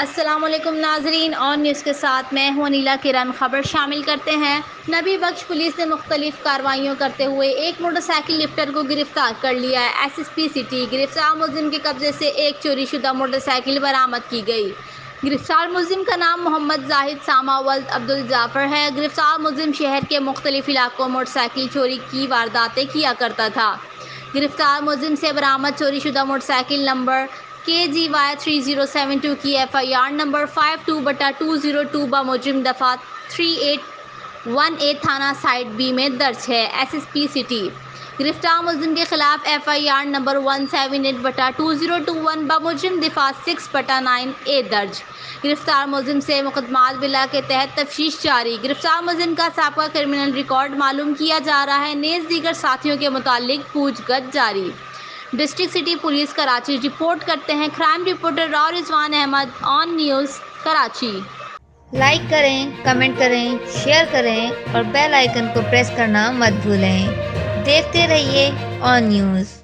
السلام علیکم ناظرین، اور نیوز کے ساتھ میں ہوں نیلا کرن۔ خبر شامل کرتے ہیں۔ نبی بخش پولیس نے مختلف کارروائیوں کرتے ہوئے ایک موٹر سائیکل لفٹر کو گرفتار کر لیا ہے۔ ایس ایس پی سٹی گرفتار ملزم کے قبضے سے ایک چوری شدہ موٹر سائیکل برآمد کی گئی۔ گرفتار ملزم کا نام محمد زاہد سامہ ولد عبدالجعفر ہے۔ گرفتار ملزم شہر کے مختلف علاقوں موٹر سائیکل چوری کی وارداتیں کیا کرتا تھا۔ گرفتار ملزم سے برآمد چوری شدہ موٹر سائیکل نمبر KGY 3072 کی FIR نمبر 52/202 بمجرم دفعہ 3818 تھانہ سائٹ B میں درج ہے۔ SSP سٹی گرفتار ملزم کے خلاف FIR نمبر 178/2021 بمجرم دفعہ 6/9A درج۔ گرفتار ملزم سے مقدمات بالغ کے تحت تفتیش جاری۔ گرفتار ملزم کا سابقہ کرمنل ریکارڈ معلوم کیا جا رہا ہے، نیز دیگر ساتھیوں کے متعلق پوچھ گچھ جاری۔ District city police Karachi report کرتے ہیں کرائم رپورٹر راؤ رضوان احمد، آن نیوز کراچی۔ لائک کریں، کمنٹ کریں، شیئر کریں اور بیل آئیکن کو پریس کرنا مت بھولیں۔ دیکھتے رہیے آن نیوز۔